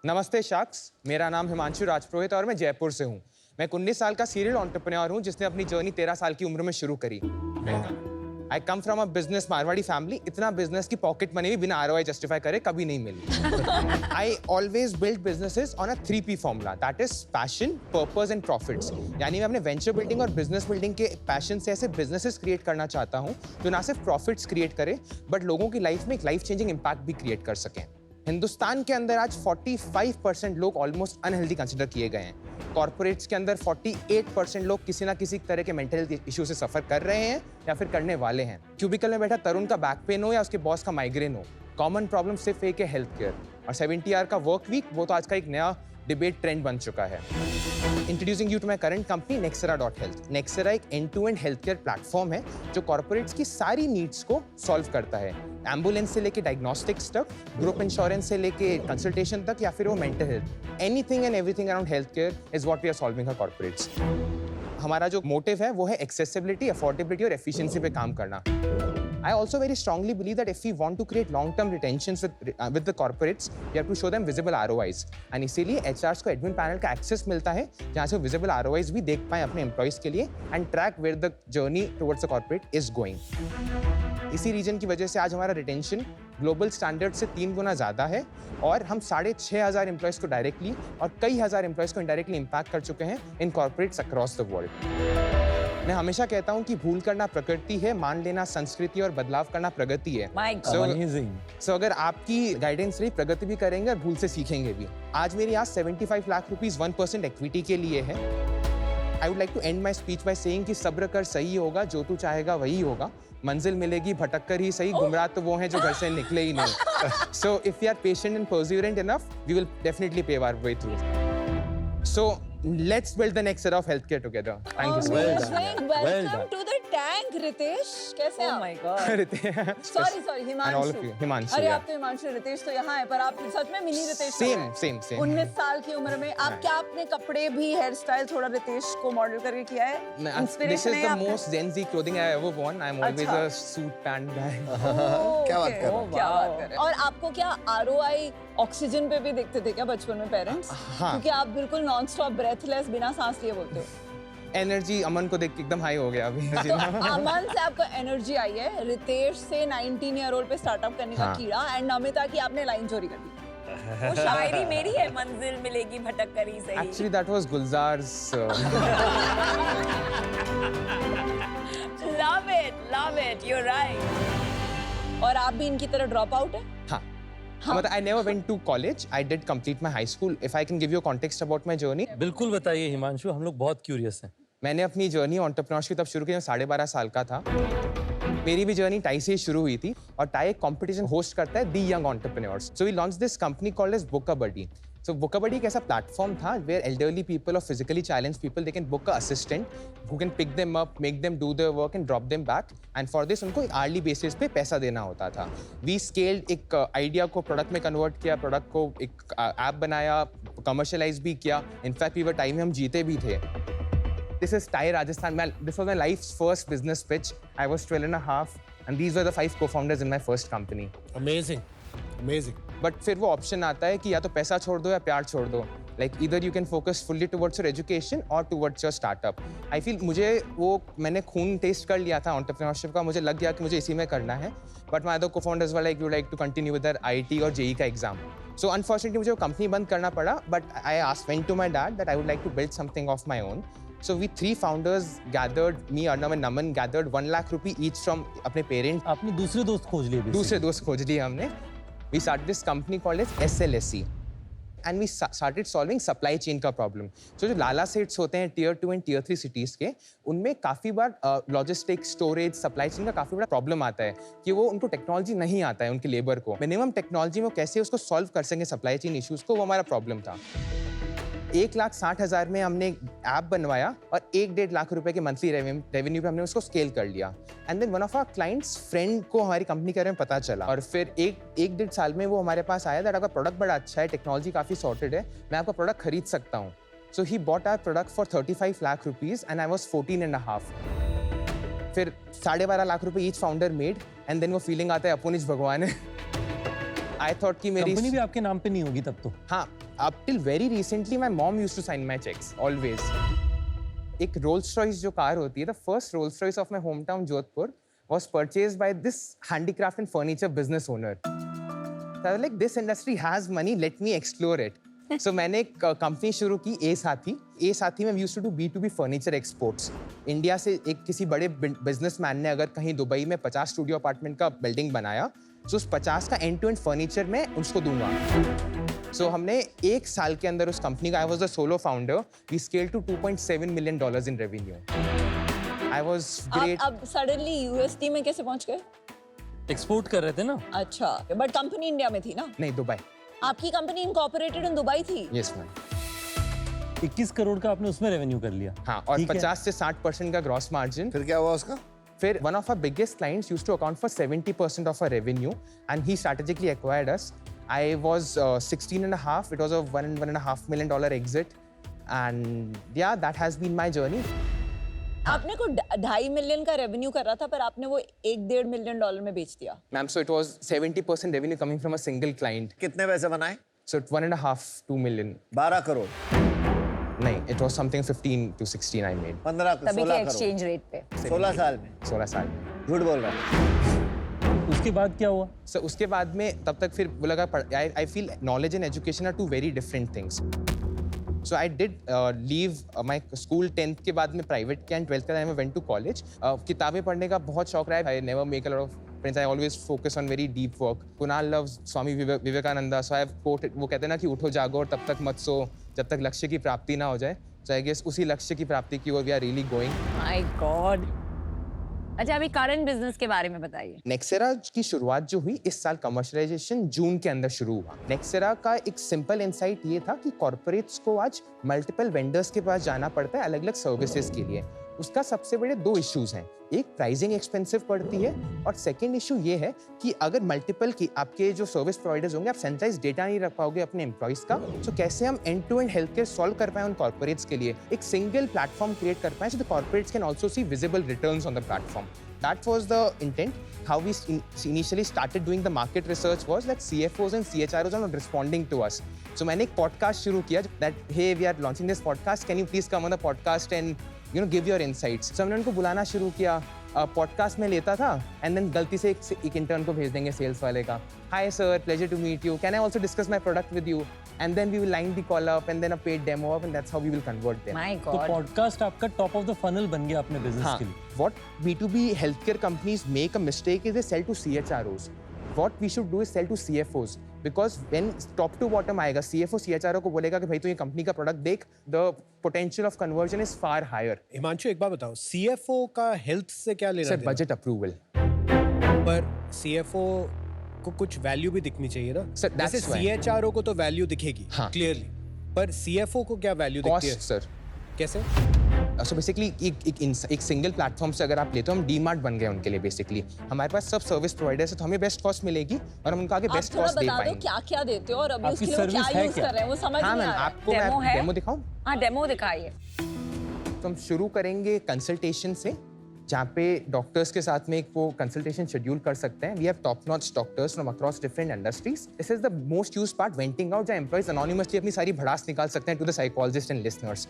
नमस्ते शख्स, मेरा नाम हिमांशु राजपुरोहित और मैं जयपुर से हूँ। मैं एक 19 साल का सीरियल एंटरप्रेन्योर हूँ जिसने अपनी जर्नी 13 साल की उम्र में शुरू करी। I come from a business Marwari family. इतना बिजनेस की पॉकेट मनी भी बिना आरओआई जस्टिफाई करे कभी नहीं मिली। I always build businesses on a 3P formula, that is passion, purpose and profits. यानी मैं अपने वेंचर बिल्डिंग और बिजनेस बिल्डिंग के पैशन से ऐसे बिजनेसेस क्रिएट करना चाहता हूँ जो ना सिर्फ प्रॉफिट्स क्रिएट करे बट लोगों की लाइफ में एक लाइफ चेंजिंग इम्पैक्ट भी क्रिएट कर सकें। हिंदुस्तान के अंदर आज 45% लोग ऑलमोस्ट अनहेल्दी कंसिडर किए गए हैं। कॉर्पोरेट्स के अंदर 48% लोग किसी ना किसी तरह के मेंटल हेल्थ इशू से सफर कर रहे हैं या फिर करने वाले हैं। क्यूबिकल में बैठा तरुण का बैक पेन हो या उसके बॉस का माइग्रेन हो, कॉमन प्रॉब्लम सिर्फ एक है हेल्थ केयर। और 70 आवर का वर्क वीक वो तो आज का एक नया डिबेट ट्रेंड बन चुका है। Introducing you to my current company Nexera.health। Nexera एक एंड-टू-एंड हेल्थ केयर प्लेटफॉर्म है जो कॉर्पोरेट्स की सारी नीड्स को सॉल्व करता है। एम्बुलेंस से लेके डायग्नोस्टिक्स तक, ग्रुप इंश्योरेंस से लेके कंसल्टेशन तक या फिर वो mental health, anything and everything around health care is what we are solving for corporates. हमारा जो मोटिव है वो है एक्सेसिबिलिटी, अफोर्डेबिलिटी और एफिशिएंसी पे काम करना। I also very strongly believe that if we want to create long-term retentions with the corporates, we have to show them visible ROIs. And इसीलिए HRs को admin panel का access मिलता है जहाँ से visible ROIs भी देख पाएं अपने employees के लिए and track where the journey towards the corporate is going. इसी रीजन की वजह से आज हमारा रिटेंशन ग्लोबल स्टैंडर्ड से 3 गुना ज़्यादा है और हम 6,500 एम्प्लॉयज़ को डायरेक्टली और कई हज़ार एम्प्लॉयज़ को इनडायरेक्टली इम्पैक्ट कर चुके हैं in corporates across the world. मैं हमेशा कहता हूँ कि भूल करना प्रकृति है, मान लेना संस्कृति और बदलाव करना प्रगति है। So अगर आपकी गाइडेंस रही, प्रगति भी करेंगे और भूल से सीखेंगे भी। आज मेरी आज 75 लाख रुपीस 1% इक्विटी के लिए है। I would like to end my speech by saying कि सब्र कर, सही होगा, जो तू चाहेगा वही होगा। मंजिल मिलेगी भटक कर ही सही, गुमराह तो वो हैं जो घर से निकले ही नहीं। So if you are patient and perseverant enough, we will definitely pave our way through. So let's build the next era of healthcare together. Thank you so much. Welcome to the tank, Ritesh. कैसे हैं? Oh my God. Sorry, Himanshu. And all of you, Himanshu. अरे yeah. आप तो हिमांशु, रितेश तो यहाँ है, पर आप सच में मिनी रितेश। Same. 19 साल की उम्र में आप क्या अपने कपड़े भी, हेयर स्टाइल थोड़ा रितेश को मॉडल करके किया है? This is the most Gen Z clothing I ever worn. I'm always a suit pant guy. क्या बात कर रहे हैं? और आपको क्या ROI ऑक्सीजन पे भी देखते थे क्या बचपन में पेरेंट्स? हाँ. क्योंकि आप बिल्कुल नॉन स्टॉप ब्रेथलेस बिना सांस लिए बोलते हो। एनर्जी अमन को देख के एकदम हाई हो गया अभी। तो अमन से आपको एनर्जी आई है, रितेश से 19 ईयर ओल्ड पे स्टार्टअप करने का कीड़ा, एंड नमिता की आपने लाइन चोरी कर दी। वो शायरी मेरी है, मंजिल मिलेगी भटक कर ही सही। Actually that was Gulzar's. Love it, you're right. और आप भी इनकी तरह ड्रॉप आउट है? हाँ. मतलब I never went to college. I did complete my high school. If I can give you a context about my journey. बिल्कुल बताइए हिमांशु, हम लोग बहुत क्यूरियस हैं। मैंने अपनी जर्नी एंटरप्रेन्योरशिप तब शुरू की जब 12.5 साल का था। मेरी भी जर्नी टाई से शुरू हुई थी और टाई एक कंपटीशन होस्ट करता है the young entrepreneurs. So we launch this company called as Bookabuddy. So Bookabuddy एक ऐसा प्लेटफॉर्म था where elderly people or physically challenged people they can book a assistant who can pick them up, make them do their work and drop them back. And for this उनको एक hourly basis पे पैसा देना होता था। We scaled एक idea को product में कन्वर्ट किया, प्रोडक्ट को एक ऐप बनाया, कमर्शलाइज भी किया। इनफैक्ट वी वर टाइम में हम जीते भी थे। This is TIE Rajasthan. This was my life's first business pitch. I was 12 and a half and these were the 5 co-founders in my first company. Amazing. But फिर वो option आता है कि या तो पैसा छोड़ दो या प्यार छोड़ दो। लाइक इधर you can focus fully towards your education और towards your startup. I feel मैंने खून टेस्ट कर लिया था एंटरप्रेन्योरशिप का, मुझे लग गया कि मुझे इसी में करना है। But my other co-founders were like you like to continue with IIT और JEE का एग्जाम। सो अनफॉर्चुनेटली मुझे वो कंपनी बंद करना पड़ा, but I went to my dad that I would like to build something of my own. So we 3 founders gathered, me, Arnav and Naman gathered 1 lakh rupee each from अपने parents. आपने दूसरे दोस्त खोज लिए? दूसरे दोस्त खोज लिए हमने। We started this company called as SLSE and we started solving supply chain का problem. So जो लाला सेट्स होते हैं Tier 2 and Tier 3 cities के, उनमें काफ़ी बार लॉजिस्टिक, स्टोरेज, सप्लाई चेन का काफ़ी बड़ा प्रॉब्लम आता है कि वो उनको टेक्नोलॉजी नहीं आता है उनके लेबर को। मिनिमम टेक्नोलॉजी में कैसे उसको सॉल्व कर सकेंगे सप्लाई चेन इश्यूज़ को, वो हमारा प्रॉब्लम था। 1,60,000 में हमने ऐप बनवाया और 1-1.5 लाख रुपए के मंथली रेवेन्यू पे हमने उसको स्केल कर लिया। And then one of our clients friend को हमारी कंपनी के बारे में पता चला और फिर 1-1.5 साल में वो हमारे पास आया दैट आपका प्रोडक्ट बड़ा अच्छा है, टेक्नोलॉजी काफ़ी सॉर्टेड है, मैं आपका प्रोडक्ट खरीद सकता हूँ। So he bought our product for 35 lakh rupees and I was 14.5। फिर 12.5 लाख रुपए each founder made and then वो फीलिंग आता है अपुनिज भगवान है। आई थॉट कि मेरी कंपनी भी आपके नाम पे नहीं होगी तब तो? हाँ, up till very recently my mom used to sign my checks always. एक Rolls Royce जो कार होती है, the first Rolls Royce of my hometown Jodhpur was purchased by this handicraft and furniture business owner. So I was like, this industry has money, let me explore it. So मैंने एक company शुरू की ए साथी में we used to do B2B furniture exports. India से एक किसी बड़े बिजनेसमैन ने अगर कहीं दुबई में 50 स्टूडियो अपार्टमेंट का बिल्डिंग बनाया, तो उस 50 का एंड टू एंड फर्नीचर मैं उसको दूंगा. So हमने एक साल के अंदर उस कंपनी का, I was the solo founder, we scaled to $2.7 million in revenue. I was great. अब सडनली यूएसडी में कैसे पहुंच गए? एक्सपोर्ट कर रहे थे ना. अच्छा, बट कंपनी इंडिया में थी ना? नहीं, दुबई. आपकी कंपनी इनकॉर्पोरेटेड इन दुबई थी? Yes ma'am. 21 करोड़ का आपने उसमें रेवेन्यू कर लिया. हाँ, और ठीक है. 50 से 60% का ग्रॉस मार्जिन. फिर क्या हुआ उसका? फिर one of our biggest clients used to account for 70% of our revenue, and he strategically acquired us. I was 16 and a half. It was a $1.5 million exit, and yeah, that has been my journey. आपने को 2.5 million का revenue कर रहा था, पर आपने वो $1.5 million में बेच दिया. Ma'am, so it was 70% revenue coming from a single client. कितने पैसे बनाए? So it's 1.5, 2 million. 12 करोड़. नहीं, it was something 15 to 16 I made. 15 तभी के 16 करोड़. एक्सचेंज रेट पे 16 साल में. 16 साल में. झूठ बोल रहा है. उसके बाद क्या हुआ? So उसके बाद में तब तक फिर वो लगा I feel knowledge and education are two very different things. So I did leave my school 10th के बाद में private किया and 12th के बाद I went to college. किताबें पढ़ने का बहुत शौक रहा है. I never make a lot of friends. I always focus on very deep work. Kunal loves Swami Vivekananda. So I have quoted, वो कहते हैं ना कि उठो जागो और तब तक मत सो जब तक लक्ष्य की प्राप्ति ना हो जाए. So I guess उसी लक्ष्य की प्राप्ति की ओर we are really going. My God. अच्छा, अभी करंट बिजनेस के बारे में बताइए. नेक्सेरा की शुरुआत जो हुई इस साल कमर्शियलाइजेशन जून के अंदर शुरू हुआ. नेक्सेरा का एक सिंपल इंसाइट ये था कि कॉर्पोरेट्स को आज मल्टीपल वेंडर्स के पास जाना पड़ता है अलग अलग सर्विसेज के लिए. उसका सबसे बड़े 2 इश्यूज हैं. एक, प्राइसिंग एक्सपेंसिव पड़ती है, और सेकंड इशू ये है कि अगर मल्टीपल की आपके जो सर्विस प्रोवाइडर्स होंगे, आप सेंट्रलाइज डेटा नहीं रख पाओगे अपने एम्प्लॉइज का. तो कैसे हम end to end health care solve कर पाए उन कॉर्पोरेट्स के लिए, एक सिंगल प्लेटफॉर्म क्रिएट कर पाए so the corporates can also see visible returns on the platform. That was the intent. How we initially started doing the market research was that CFOs and CHROs are not responding to us. So मैंने एक podcast शुरू किया that hey, we are launching this podcast. Can you please come on the podcast and give your insights. So हमने उनको बुलाना शुरू किया. Podcast में लेता था एंड देन गलती से एक इंटर्न को भेज देंगे सेल्स वाले का. Hi sir, pleasure to meet you, can I also discuss my product with you, and then we will line the call up and then a paid demo up, and that's how we will convert them. My तो god. Podcast आपका top of the funnel बन गया अपने business के लिए. What B2B healthcare companies make a mistake is they sell to CHROs. What we should do is sell to CFOs, because when top to bottom आएगा, CFO CHRO को बोलेगा कि भाई तू ये कंपनी का प्रोडक्ट देख, the potential of conversion is far higher. Himanshu, एक बात बताओ, CFO का हेल्थ से क्या लेना Sir, देना? budget approval. पर CFO को कुछ वैल्यू भी दिखनी चाहिए ना. Sir, that's जैसे why. CHRO को तो वैल्यू दिखेगी हाँ. क्लियरली, पर CFO को क्या वैल्यू दिखती है? Cost, sir. कैसे? So basically एक सिंगल प्लेटफॉर्म से अगर आप लेते हो, हम डीमार्ट बन गए उनके लिए. बेसिकली हमारे पास सब सर्विस प्रोवाइडर्स है, तो हमें बेस्ट कॉस्ट मिलेगी और हम उनको आगे आप बेस्ट थोड़ा कॉस्ट दे बता दो पाएंगे. क्या क्या देते हो और अभी आपकी उसके लिए वो सर्विस क्या है यूज क्या? कर रहे हैं, वो समझ हाँ नहीं मैम, आ रहा है. आपको Demo मैं है? डेमो दिखाऊं? हाँ, डेमो दिखाइए. तो हम शुरू करेंगे कंसल्टेशन से, जहाँ पे डॉक्टर्स के साथ में एक वो कंसल्टेशन शेड्यूल कर सकते हैं. We have top notch doctors from across different industries. This is the most used part, venting out, जहाँ एम्प्लॉइज अनोनिमसली अपनी सारी भड़ास निकाल सकते हैं to the psychologist and listeners.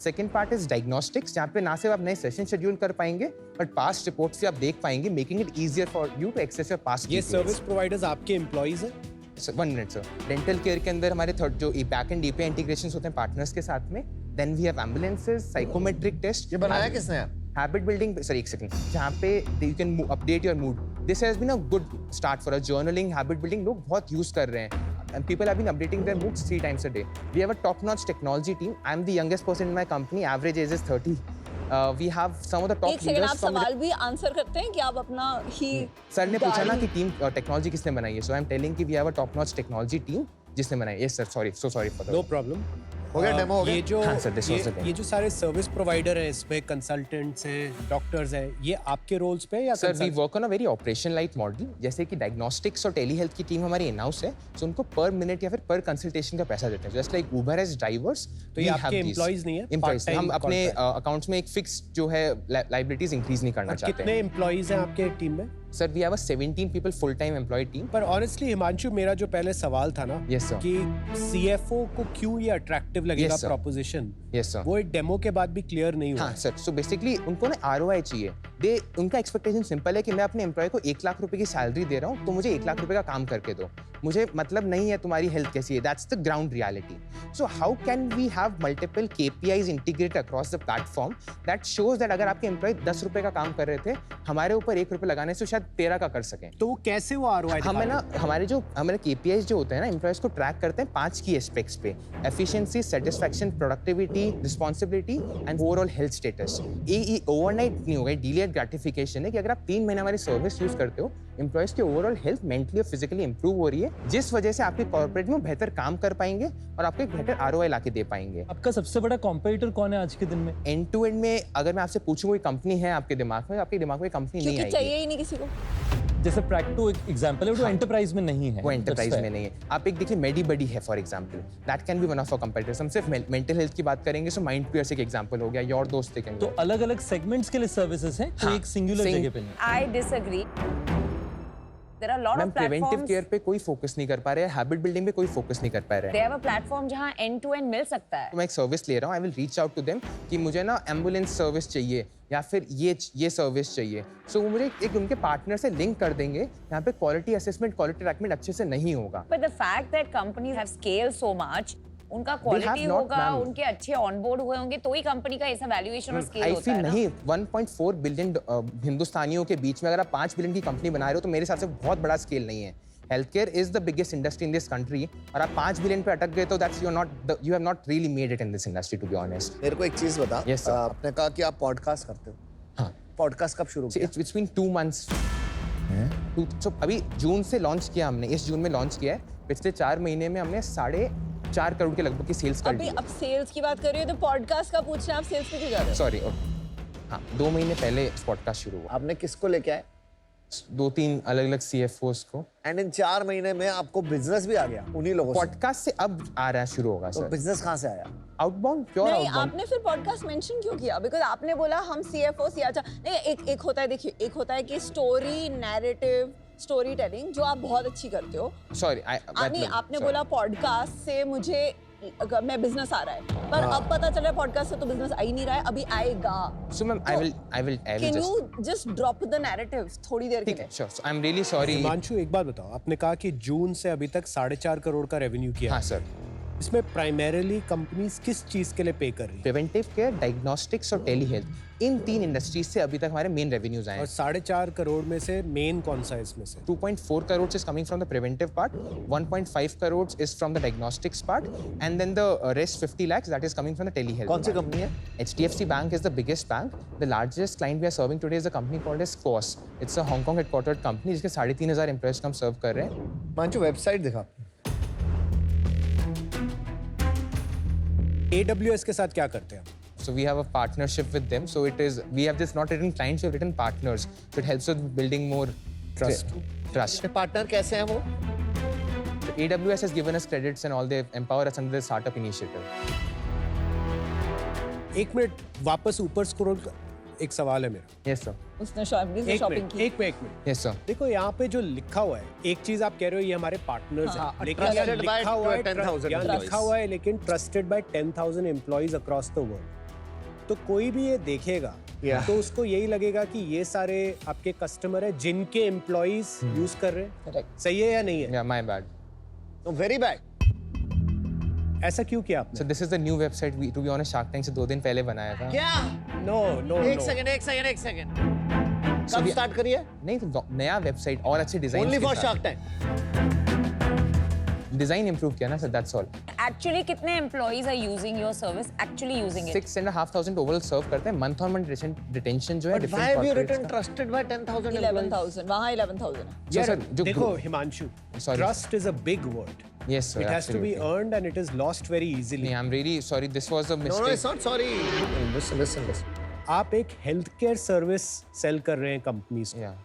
Second part is diagnostics, जहाँ पे ना सिर्फ आप नए सेशन शेड्यूल कर पाएंगे, बट पास्ट रिपोर्ट से आप देख पाएंगे, making it easier for you to access your past. ये सर्विस प्रोवाइडर्स आपके एम्प्लॉइज हैं? 1 मिनट सर. डेंटल केयर के अंदर हमारे थर्ड जो बैक एंड एपीआई इंटीग्रेशंस होते हैं पार्टनर्स के साथ में. Then we have ambulances, psychometric test. ये बनाया किसने है? हैबिट बिल्डिंग, सर एक सेकंड, जहाँ पे you can update your mood. This has been a good start for a journaling. Habit building लोग बहुत यूज कर रहे हैं and people have been updating their moods 3 times a day. We have a top notch technology team. I am the youngest person in my company, average age is 30. We have some of the top एक second, leaders आप from सवाल भी answer करते हैं कि आप अपना ही sir ने पूछा ना गाड़ी- कि टीम टेक्नोलॉजी किसने बनाई है, सो आई एम टेलिंग कि we have a top notch technology team जिसने बनाई है. Yes sir, sorry, so sorry for no that. Problem. हो गया डेमो, हो गया? ये जो हाँ sir, this was the demo. ये जो सारे सर्विस प्रोवाइडर हैं, इसमें कंसल्टेंट्स हैं, डॉक्टर्स हैं, ये आपके रोल्स पे या sir we consult- work on a very operation light model. जैसे कि डायग्नोस्टिक्स और टेली हेल्थ की टीम हमारी इन हाउस है, सो उनको पर मिनट या फिर पर कंसल्टेशन का पैसा देते हैं. जस्ट लाइक उबर एज ड्राइवर्स. तो ये आपके employees नहीं है? एम्प्लॉइज. Part-time हम अपने contract. अकाउंट्स में एक फिक्स जो है लाइबिलिटीज इंक्रीज नहीं करना और चाहते कितने हैं. एम्प्लॉइज हैं आपके टीम में? Sir, we have a 17 people full-time employee team. पर ऑनेस्टली हिमांशु, मेरा जो पहले सवाल था ना Yes, sir. कि सीएफओ को क्यों ये अट्रैक्टिव लगेगा Yes, sir. Proposition, Yes, sir. वो एक डेमो के बाद भी क्लियर नहीं हुआ। हाँ सर, सो बेसिकली उनको ना ROI चाहिए। उनका एक्सपेक्टेशन सिंपल है कि मैं अपने एम्प्लॉय को 1 लाख रुपए की सैलरी दे रहा हूँ, तो मुझे 1 लाख रुपए का काम करके दो। मुझे मतलब नहीं है तुम्हारी हेल्थ कैसी है, that's the ground reality. So how can we have multiple KPIs integrate across the platform that shows that अगर आपके एम्प्लॉय 10 रुपए का काम कर रहे थे, हमारे ऊपर 1 रुपए लगाने से शायद 13 का कर सकें। तो वो कैसे वो ROI हमें ना हमारे KPIs जो होते हैं ना, एम्प्लॉयज को ट्रैक करते हैं 5 की एस्पेक्ट्स पे: efficiency, satisfaction, productivity, responsibility and overall health status. ये ओवरनाइट नहीं होगा, डिलेड ग्रेटिफिकेशन है कि अगर आप 3 महीने हमारी सर्विस यूज करते हो, एम्प्लॉयज की ओवरऑल हेल्थ मेंटली और फिजिकली इंप्रूव हो रही है, जिस वजह से आपके कॉर्पोरेट में बेहतर काम कर पाएंगे और आपको एक बेहतर ROI लाके दे पाएंगे। आपका सबसे बड़ा कॉम्पिटिटर कौन है आज के दिन में? एंड टू एंड में अगर मैं आपसे पूछूं कोई कंपनी है आपके दिमाग में, आपके दिमाग में कंपनी नहीं क्योंकि आएगी। चाहिए ही नहीं किसी को। जैसे प्रैक्टो एक एग्जांपल है, वो एंटरप्राइज में नहीं है। वो एंटरप्राइज That's में नहीं है। आप एक देखिए मेडीबडी है for example, that can be one of our competitors. हम सिर्फ मेंटल हेल्थ की बात करेंगे, सो माइंड प्योर से एक एग्जांपल हो गया, योर दोस्त fair. तो अलग-अलग सेगमेंट्स के लिए सर्विसेज हैं, तो हाँ, एक सिंगुलर same- जगह पे नहीं। I disagree. There are a lot ma'am of preventive platforms. Care पे कोई फोकस नहीं कर पा रहे हैं, हैबिट बिल्डिंग पे कोई फोकस नहीं कर पा रहे हैं। They have a platform जहाँ end to end मिल सकता है. तो मैं एक सर्विस ले रहा हूँ, I will reach out to them कि मुझे ना एम्बुलेंस सर्विस चाहिए या फिर ये सर्विस चाहिए। सो वो मुझे एक उनके पार्टनर से लिंक कर देंगे, यहाँ पे क्वालिटी असेसमेंट, क्वालिटी ट्रैकमेंट अच्छे से नहीं होगा। But the fact that companies have scaled so much, उनका have क्वालिटी not, होगा, ma'am. उनके अच्छे ऑनबोर्ड हुए होंगे, तो ही कंपनी का ऐसा वैल्यूएशन और स्केल आई होता फील है ना. नहीं, 1.4 बिलियन हिंदुस्तानियों के बीच में अगर आप 5 बिलियन की कंपनी बना रहे हो, तो मेरे हिसाब से बहुत बड़ा स्केल नहीं है। Health care is the biggest industry in this country, और आप 5 बिलियन पे अटक गए तो that's you have not really made it in this industry, to be honest. मेरे को एक चीज बता। Yes, sir. आपने कहा कि आप पॉडकास्ट करते हो। हाँ, पॉडकास्ट कब शुरू किया? It's been 2 months। तो अभी जून से लॉन्च किया हमने, इस जून में लॉन्च किया है। पिछले 4 महीने में हमने 4.5 करोड़ के लगभग की सेल्स कर अभी दी। अब सेल्स की बात कर रही हो तो पॉडकास्ट का पूछ रहे हैं, आप सेल्स पे क्यों जा रहे हो? सॉरी, हाँ 2 महीने पहले पॉडकास्ट शुरू हुआ, आपने किसको लेके आए? 2-3 अलग अलग CFOs को। एंड इन 4 महीने में आपको बिजनेस भी आ गया उन्हीं लोगों से। पॉडकास्ट से अब आ रहा है, शुरू होगा तो सर। बिजनेस कहाँ से आया? आउटबाउंड, प्योर नहीं, आउटबाउंड। आपने फिर पॉडकास्ट मेंशन क्यों किया? बिकॉज आपने बोला हम CFO CHR नहीं, एक होता है, देखिए एक होता है कि स्टोरी नैरेटिव, स्टोरी टेलिंग जो आप बहुत अच्छी करते हो। सॉरी, नहीं, आपने बोला पॉडकास्ट से मुझे मैं बिजनेस आ रहा है, पर अब पता चल रहा है पॉडकास्ट से तो बिजनेस आ ही नहीं रहा है, अभी आएगा। So ma'am I will can just, you just drop the narrative थोड़ी देर के ठीक है, लिए? Sure. I am really sorry. Himanshu, एक बात बताओ, आपने कहा कि जून से अभी तक 4.5 करोड़ का रेवेन्यू किया हाँ है। सर। इसमें प्राइमरीली कंपनीज किस चीज के लिए पे कर रही है? प्रिवेंटिव केयर, डायग्नोस्टिक्स और टेली हेल्थ, इन 3 इंडस्ट्रीज से अभी तक हमारे मेन रेवेन्यूज आए और हैं। 4.5 करोड़ में से मेन कौन सा है इसमें से? 2.4 crores is coming from the preventive part, 1.5 crores is from the diagnostics part, and then the rest 50 lakhs that is coming from the telehealth. कौन सी part. कंपनी है? HDFC Bank is the biggest bank. The largest client we are serving today is a company called as Quos. It's a Hong Kong headquartered company जिसके 3,500 employees को हम सर्व कर रहे हैं। Manchu website दिखा। AWS के साथ क्या करते हैं आप? So we have a partnership with them. So it is, we have just not written clients, we have written partners. So it helps with building more Trust. Trust. Partner कैसे हैं वो? So AWS has given us credits and all, they empower us under the startup initiative. एक minute वापस ऊपर scroll, एक सवाल है मेरा। Yes sir. उसने शॉपिंग की। एक मिनट। Yes sir. देखो यहाँ पे जो लिखा हुआ है, एक चीज आप कह रहे हो ये हमारे पार्टनर्स हाँ, हैं, लेकिन यहाँ trusted by लिखा हुआ है 10,000 यहाँ employees. लिखा हुआ है लेकिन trusted bye 10,000 employees across the world. तो कोई भी ये देखेगा Yeah. तो उसको यही लगेगा कि ये सारे आपके कस्टमर है जिनके एम्प्लॉइज यूज कर रहे हैं। Correct. सही है या नहीं है? Yeah, my bad. तो वेरी बैड। ऐसा क्यों किया आपने? So this is the new website we, to be honest, Shark Tank से 2 दिन पहले बनाया था। क्या? नो नो एक नो। सेकंड। कब स्टार्ट करिए? नहीं तो नया वेबसाइट और अच्छे design only for shark tank. Design improve किया ना सर, दैट्स ऑल। Actually कितने employees are using your service? Actually using it? 6,500 overall सर्व करते हैं। मंथ ऑन मंथ रिटेंशन जो है But why have you written trusted by 10,000 employees? 11,000, वहाँ 11,000 है। So, यार, sir, जो देखो Himanshu, Sorry. Trust is a big word. Yes sir, It has to be absolutely. earned and it is lost very easily. नहीं, I'm really sorry, this was a No, mistake. it's not sorry. Listen. आप एक health care service cell कर रहे हैं companies को, Yeah.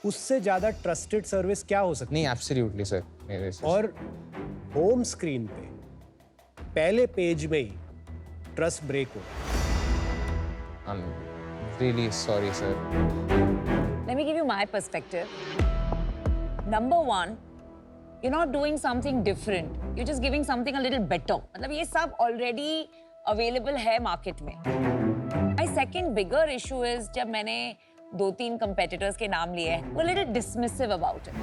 उससे ज्यादा trusted service क्या हो सकती नहीं, absolutely sir. है? और होम स्क्रीन पे पहले पेज में ही ट्रस्ट ब्रेक हो। I'm really sorry sir. Let me give you my perspective. Number one, you're not doing something different. You're just giving something a little better. मतलब ये सब already available है market में. My second bigger issue is जब मैंने 2-3 competitors के नाम लिए हैं, we're a little dismissive about it.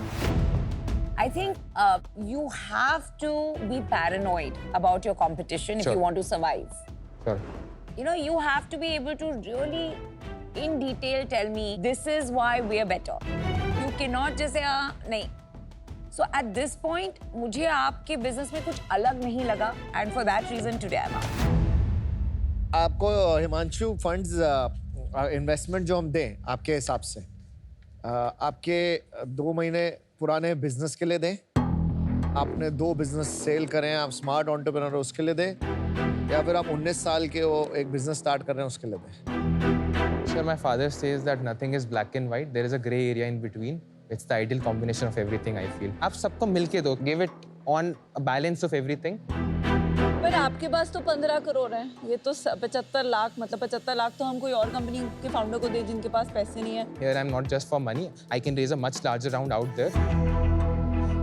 I think you have to be paranoid about your competition if Sure. you want to survive. Sure. You know, you have to be able to really, in detail, tell me this is why we are better. You cannot just say, नहीं. So at this point, मुझे आपके business में कुछ अलग नहीं लगा, and for that reason today I'm out. आपको Himanshu funds investment जो हम दें आपके हिसाब से आपके 2 महीने पुराने बिजनेस के लिए दें, आपने 2 बिजनेस सेल करें, आप स्मार्ट एंटरप्रेन्योर हो उसके लिए दें, या फिर आप 19 साल के हो एक बिजनेस स्टार्ट कर रहे हैं उसके लिए दें? Sir, my father says that nothing is black and white. There is a gray area in between. It's the ideal combination of everything, I feel. आप सबको मिलके दो. Give it on a balance of everything. पर आपके पास तो 15 करोड़ हैं, ये तो 75 लाख, मतलब 75 लाख तो हम कोई और कंपनी के फाउंडर को दे जिनके पास पैसे नहीं है. Here I'm not just for money. I can raise a much larger round out there.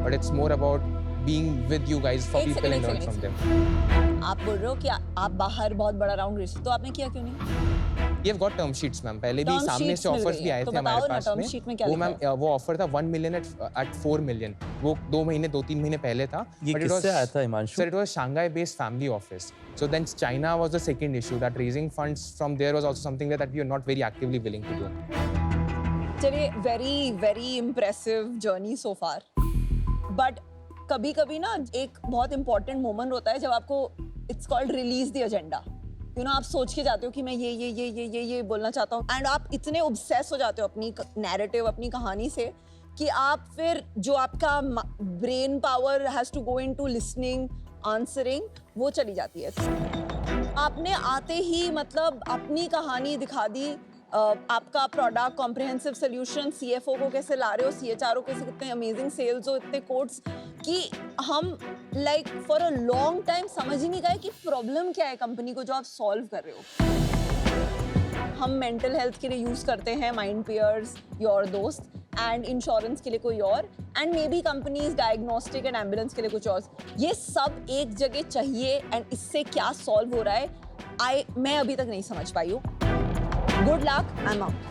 But it's more about being with you guys for एक people and second, learn एक from them. आप बोल रहे हो कि आप बाहर बहुत बड़ा राउंड रेस, तो आपने किया क्यों नहीं? We have got term sheets, ma'am. पहले भी Term सामने sheets से मिल ऑफर्स गई भी हैं. आए तो थे हमारे बताओ ना, पास term में. sheet में क्या वो लिखा मैम वो ऑफर था 1 million at 4 million. वो 2 महीने 2-3 महीने पहले था. ये But it किससे was- आया था Himanshu? Sir, it was Shanghai-based family office. So then China was the second issue. That raising funds from there was also something that we are not very actively willing to do. चलिए, very impressive journey so far. But कभी-कभी ना एक बहुत important moment होता है जब आपको it's called release the agenda. You know, आप सोच के जाते हो कि मैं ये बोलना चाहता हूँ, and आप इतने obsess हो जाते हो अपनी narrative, अपनी कहानी से, कि आप फिर जो आपका brain power has to go into listening, answering, वो चली जाती है. आपने आते ही मतलब अपनी कहानी दिखा दी, आपका प्रोडक्ट कॉम्प्रिहेंसिव सोल्यूशन, सीएफओ को कैसे ला रहे हो, सीएचआरओ कैसे, कितने अमेजिंग सेल्स हो, इतने कोड्स, कि हम like for a long time समझ ही नहीं गए कि प्रॉब्लम क्या है कंपनी को जो आप सॉल्व कर रहे हो. हम मेंटल हेल्थ के लिए यूज करते हैं माइंड पेयर्स, योर दोस्त, एंड इंश्योरेंस के लिए कोई और, and may be companies diagnostic and ambulance के लिए कुछ और. ये सब एक जगह चाहिए, एंड इससे क्या सॉल्व हो रहा है मैं अभी तक नहीं समझ पाई हूँ. Good luck, I'm out.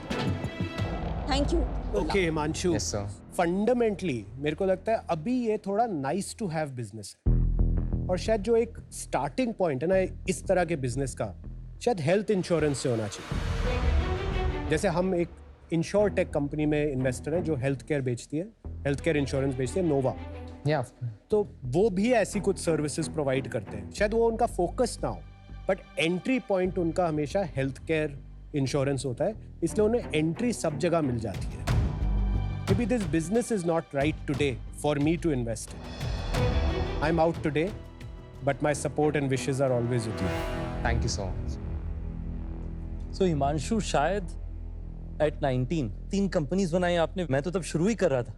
Thank you. Okay Himanshu, Yes, sir. Fundamentally मेरे को लगता है अभी ये थोड़ा नाइस टू हैव बिजनेस है, और शायद जो एक स्टार्टिंग पॉइंट है ना इस तरह के बिजनेस का, शायद हेल्थ इंश्योरेंस से होना चाहिए. जैसे हम एक इंश्योर टेक कंपनी में इन्वेस्टर हैं जो हेल्थ केयर बेचती है, हेल्थ केयर इंश्योरेंस बेचती है, नोवा. Yeah. तो वो भी ऐसी कुछ सर्विसेज प्रोवाइड करते हैं. शायद वो उनका फोकस ना हो, बट एंट्री पॉइंट उनका हमेशा हेल्थ केयर इंश्योरेंस होता है, इसलिए उन्हें एंट्री सब जगह मिल जाती है. Maybe this business is not right today for me to invest in. I'm out today, but my support and wishes are always with you. Thank you so much. So Himanshu, शायद at 19 3 companies बनाई आपने. मैं तो तब शुरू ही कर रहा था.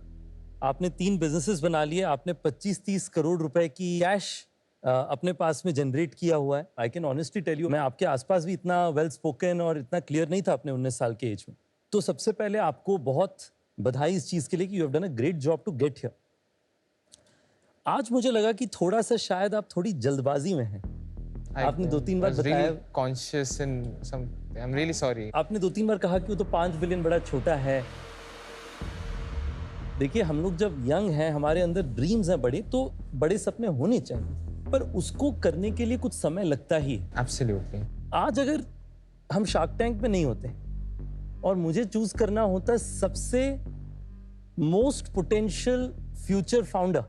आपने 3 बिजनेसेस बना लिए. आपने 25-30 करोड़ रुपए की कैश अपने पास में जनरेट किया हुआ है. I can honestly tell you, मैं आपके आसपास भी इतना वेल स्पोकन और इतना क्लियर नहीं था अपने 19 साल के एज में. तो सबसे पहले आपको बहुत बधाई इस चीज के लिए कि you have done a great job to get here. आज मुझे लगा कि थोड़ा सा शायद आप थोड़ी जल्दबाजी में हैं. आपने 2-3 बार was बताया, really conscious and some. I'm really sorry. आपने 2-3 बार कहा कि वो तो 5 बिलियन बड़ा छोटा है. देखिए, हम लोग जब यंग हैं, हमारे अंदर ड्रीम्स हैं बड़े, तो बड़े सपने होने चाहिए, पर उसको करने के लिए कुछ समय लगता ही है. Absolutely. आज अगर हम शार्क टैंक में नहीं होते और मुझे चूज करना होता सबसे मोस्ट पोटेंशियल फ्यूचर फाउंडर,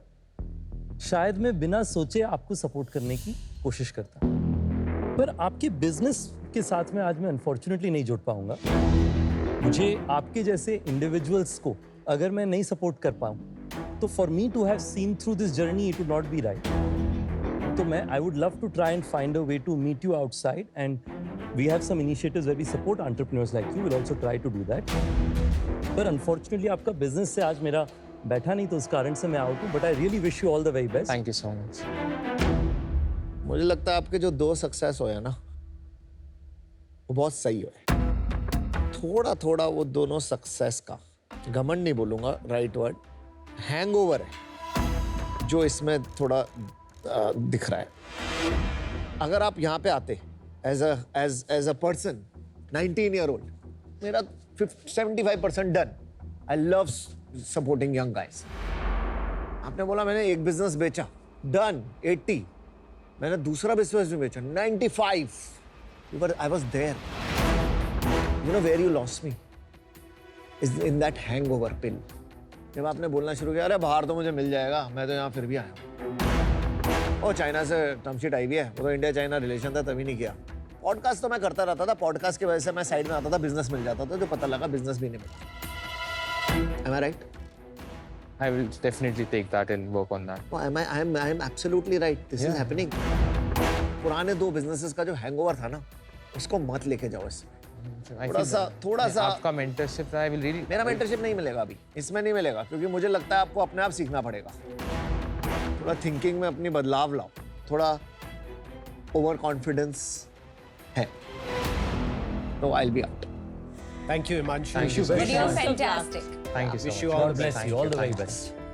शायद मैं बिना सोचे आपको सपोर्ट करने की कोशिश करता. पर आपके बिजनेस के साथ में आज मैं अनफॉर्चुनेटली नहीं जुड़ पाऊंगा. मुझे आपके जैसे इंडिविजुअल्स को अगर मैं नहीं सपोर्ट कर पाऊं, तो for me to have seen through this journey it would not be right. तो मैं I would love to try and find a way to meet you outside, and we have some initiatives where we support entrepreneurs like you. We'll also try to do that. पर unfortunately आपका business से आज मेरा बैठा नहीं, तो उस कारण से मैं आउट हूँ. But I really wish you all the very best. Thank you so much. मुझे लगता है आपके जो 2 सक्सेस हुए ना वो बहुत सही हुए. थोड़ा थोड़ा वो दोनों सक्सेस का घमंड नहीं बोलूंगा, राइट वर्ड, हैंगओवर है जो इसमें थोड़ा दिख रहा है। अगर आप यहाँ पे आते as a person 19 year old, मेरा 75% done. I love supporting young guys. आपने बोला मैंने एक बिजनेस बेचा, डन 80। मैंने दूसरा बिजनेस भी बेचा 95। I was there. You know where you lost me is in that hangover pill. जब आपने बोलना शुरू किया अरे बाहर तो मुझे मिल जाएगा, मैं तो यहाँ फिर भी आया हूँ। और चाइना से टर्मशीट आई भी है, वो तो इंडिया चाइना रिलेशन था तभी नहीं किया। पॉडकास्ट तो मैं करता रहता था, पॉडकास्ट की वजह से मैं साइड में आता था, बिजनेस मिल जाता था, जो पता लगा बिजनेस भी नहीं मिला। Am I right? I will definitely take that and work on that. No, I am absolutely right. This is happening. पुराने 2 बिजनेसेस का जो हैंगओवर था ना, उसको मत लेके जाओ इसमें। I थोड़ा feel सा आपका mentorship I will really मेरा मेंटरशिप नहीं मिलेगा अभी, इसमें नहीं मिलेगा, क्योंकि मुझे लगता है आपको अपने आप सीखना पड़ेगा। थोड़ा थिंकिंग में अपनी बदलाव लाओ, थोड़ा ओवर कॉन्फिडेंस है, तो I will be out. Thank you, Himanshu. Thank you so But much. you're fantastic. Thank you so Wish much. you all God the bless best. you. All the very Thank you. best.